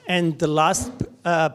And the last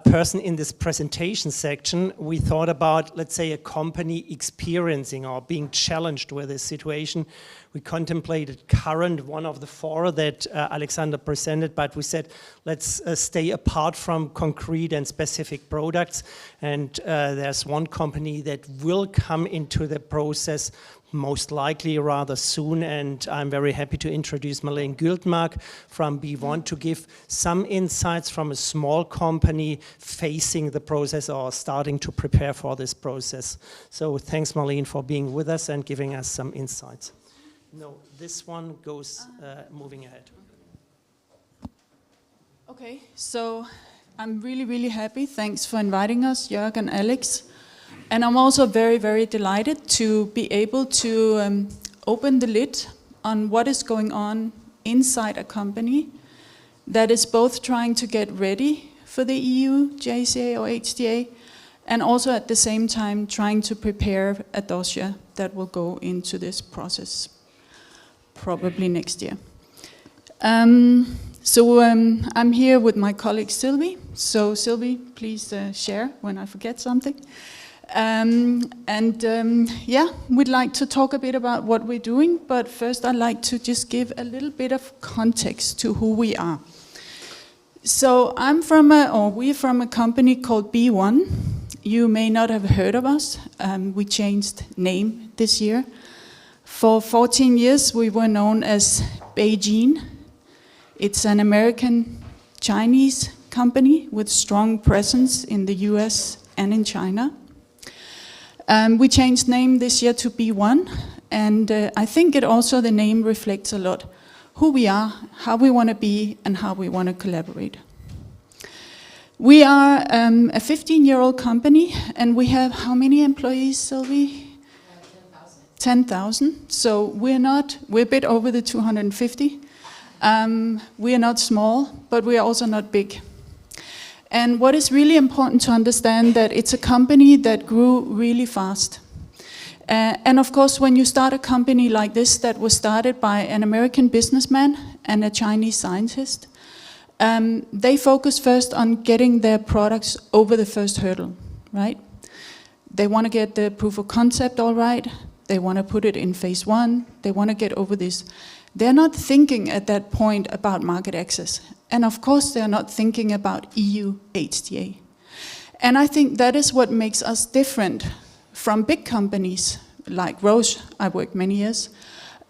person in this presentation section, we thought about, let's say, a company experiencing or being challenged with this situation. We contemplated current, one of the four that Alexander presented, but we said, let's stay apart from concrete and specific products. And there's one company that will come into the process most likely rather soon, and I'm very happy to introduce Marlene Gyldmark from BeOne to give some insights from a small company facing the process or starting to prepare for this process. So thanks, Marlene, for being with us and giving us some insights. No, this one goes moving ahead. Okay, so I'm really, really happy. Thanks for inviting us, Jörg and Alex. And I'm also very, very delighted to be able to open the lid on what is going on inside a company that is both trying to get ready for the EU JCA or HTA, and also at the same time trying to prepare a dossier that will go into this process probably next year. I'm here with my colleague Sylvie. So Sylvie, please share when I forget something. Yeah, we'd like to talk a bit about what we're doing, but first I'd like to just give a little bit of context to who we are. So we're from a company called BeOne. You may not have heard of us. We changed name this year. For 14 years we were known as BeOne. It's an American-Chinese company with strong presence in the US and in China. We changed name this year to BeOne, and I think the name reflects a lot who we are, how we want to be, and how we want to collaborate. We are a 15-year-old company, and we have how many employees, Sylvie? 10,000. So we're a bit over the 250. We are not small, but we are also not big. And what is really important to understand that it's a company that grew really fast. And of course, when you start a company like this that was started by an American businessman and a Chinese scientist, they focus first on getting their products over the first hurdle, right? They want to get the proof of concept all right. They want to put it in phase 1. They want to get over this. They're not thinking at that point about market access. And of course, they're not thinking about EU HTA. And I think that is what makes us different from big companies like Roche. I worked many years.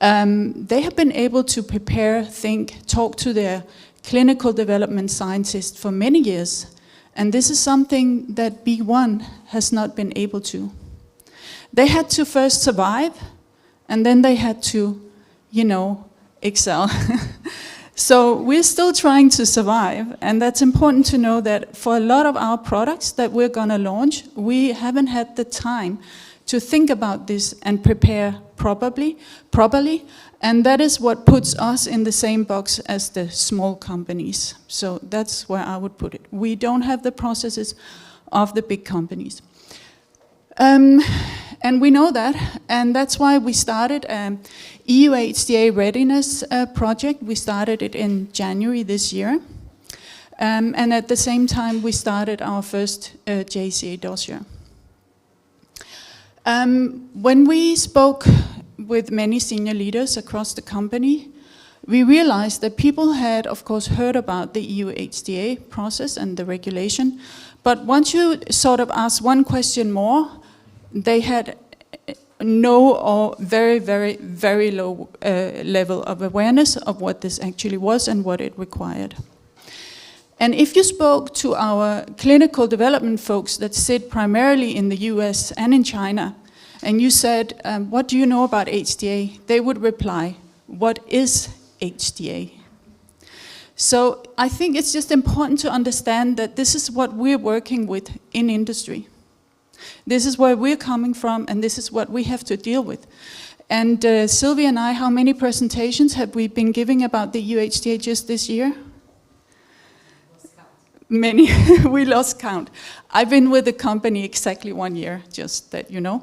They have been able to prepare, think, talk to their clinical development scientists for many years. And this is something that BeOne has not been able to. They had to first survive, and then they had to, excel. So we're still trying to survive, and that's important to know that for a lot of our products that we're going to launch, we haven't had the time to think about this and prepare properly, and that is what puts us in the same box as the small companies. So that's where I would put it. We don't have the processes of the big companies. And we know that, and that's why we started EU HTA readiness project. We started it in January this year. And at the same time, we started our first JCA dossier. When we spoke with many senior leaders across the company, we realized that people had, of course, heard about the EU HTA process and the regulation. But once you sort of ask one question more, they had no or very, very, very low level of awareness of what this actually was and what it required. And if you spoke to our clinical development folks that sit primarily in the US and in China, and you said, what do you know about HTA? They would reply, what is HTA? So I think it's just important to understand that this is what we're working with in industry. This is where we're coming from, and this is what we have to deal with. And Sylvie and I, how many presentations have we been giving about the EU HTA just this year? Many. We lost count. I've been with the company exactly 1 year, just that you know.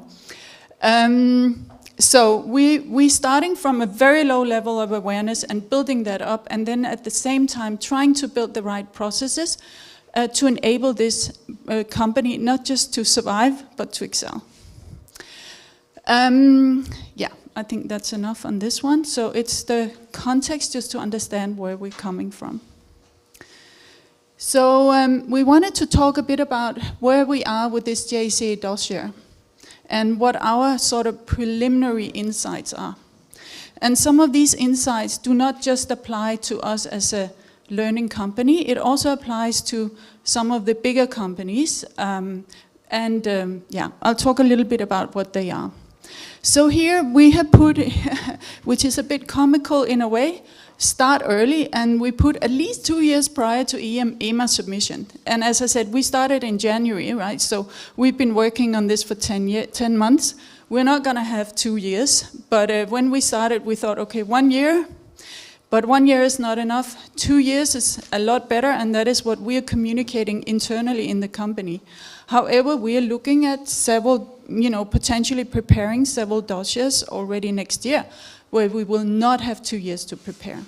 So we starting from a very low level of awareness and building that up, and then at the same time trying to build the right processes to enable this company not just to survive, but to excel. Yeah, I think that's enough on this one. So it's the context just to understand where we're coming from. So we wanted to talk a bit about where we are with this JCA dossier and what our sort of preliminary insights are. And some of these insights do not just apply to us as a learning company, it also applies to some of the bigger companies. Yeah, I'll talk a little bit about what they are. So here we have put, which is a bit comical in a way, start early, and we put at least 2 years prior to EMA submission. And as I said, we started in January, right? So we've been working on this for 10 months. We're not gonna have 2 years, but when we started, we thought, okay, 1 year, but 1 year is not enough. 2 years is a lot better, and that is what we are communicating internally in the company. However, we are looking at several, potentially preparing several dossiers already next year, where we will not have 2 years to prepare.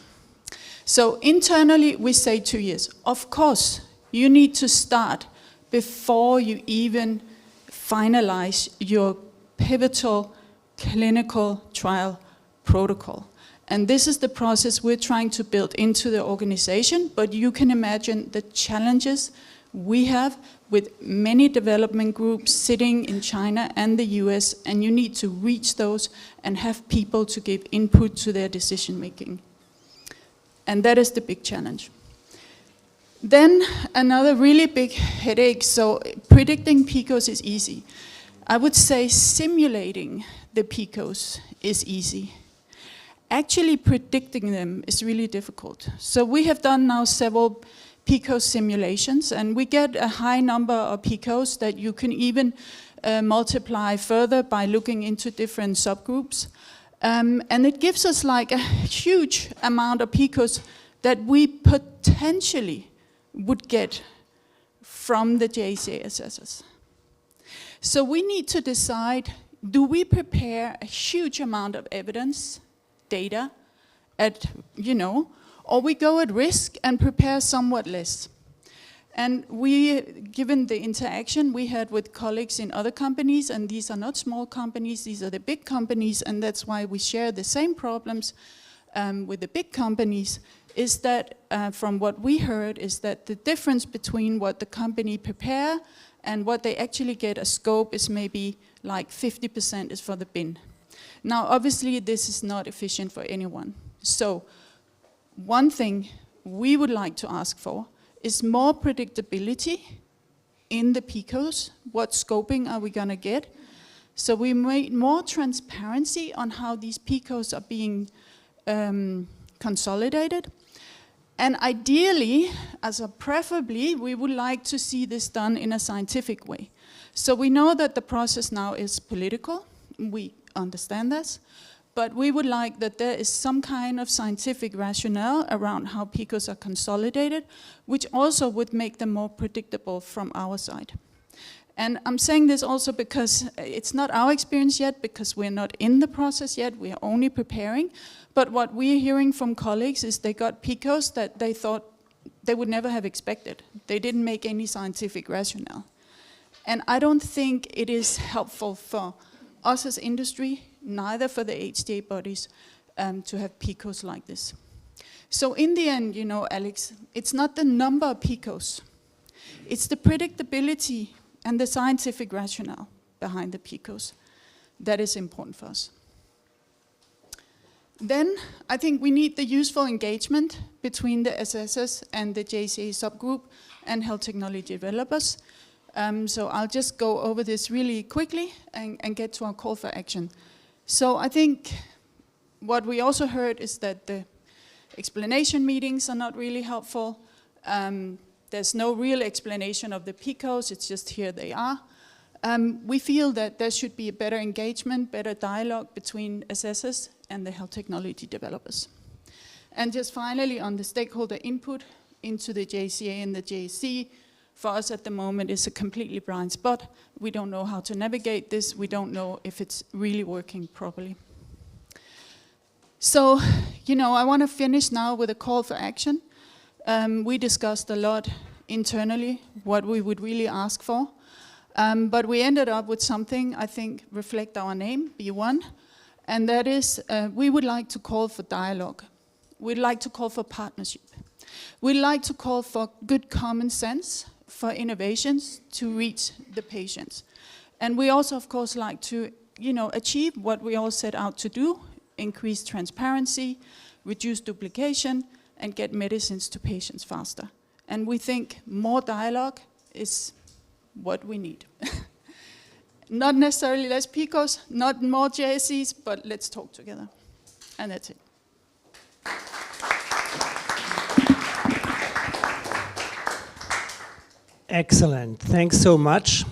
So internally, we say 2 years. Of course, you need to start before you even finalize your pivotal clinical trial protocol. And this is the process we're trying to build into the organization, but you can imagine the challenges we have with many development groups sitting in China and the US, and you need to reach those and have people to give input to their decision making. And that is the big challenge. Then another really big headache. So predicting PICOs is easy. I would say simulating the PICOs is easy. Actually predicting them is really difficult. So we have done now several PICO simulations, and we get a high number of PICOs that you can even multiply further by looking into different subgroups. And it gives us like a huge amount of PICOs that we potentially would get from the JCA assessors. So we need to decide, do we prepare a huge amount of evidence, data, or we go at risk and prepare somewhat less. And given the interaction we had with colleagues in other companies, and these are not small companies, these are the big companies, and that's why we share the same problems with the big companies, is that from what we heard is that the difference between what the company prepare and what they actually get a scope is maybe like 50% is for the bin. Now, obviously, this is not efficient for anyone. So one thing we would like to ask for is more predictability in the PICOs. What scoping are we going to get? So we made more transparency on how these PICOs are being consolidated. And ideally, preferably, we would like to see this done in a scientific way. So we know that the process now is political. We understand this. But we would like that there is some kind of scientific rationale around how PICOs are consolidated, which also would make them more predictable from our side. And I'm saying this also because it's not our experience yet, because we're not in the process yet, we are only preparing. But what we're hearing from colleagues is they got PICOs that they thought they would never have expected. They didn't make any scientific rationale. And I don't think it is helpful for us as industry, neither for the HTA bodies, to have PICOs like this. So in the end, Alex, it's not the number of PICOs. It's the predictability and the scientific rationale behind the PICOs that is important for us. Then I think we need the useful engagement between the assessors and the JCA subgroup and health technology developers. So I'll just go over this really quickly and get to our call for action. So I think what we also heard is that the explanation meetings are not really helpful. There's no real explanation of the PICOs, it's just here they are. We feel that there should be a better engagement, better dialogue between assessors and the health technology developers. And just finally, on the stakeholder input into the JCA and the JC, for us at the moment is a completely blind spot. We don't know how to navigate this. We don't know if it's really working properly. So, you know, I want to finish now with a call for action. We discussed a lot internally what we would really ask for, but we ended up with something I think reflect our name, BeOne, and that is we would like to call for dialogue. We'd like to call for partnership. We'd like to call for good common sense, for innovations to reach the patients. And we also, of course, like to, you know, achieve what we all set out to do, increase transparency, reduce duplication, and get medicines to patients faster. And we think more dialogue is what we need. Not necessarily less PICOs, not more JSCs, but let's talk together. And that's it. Excellent. Thanks so much.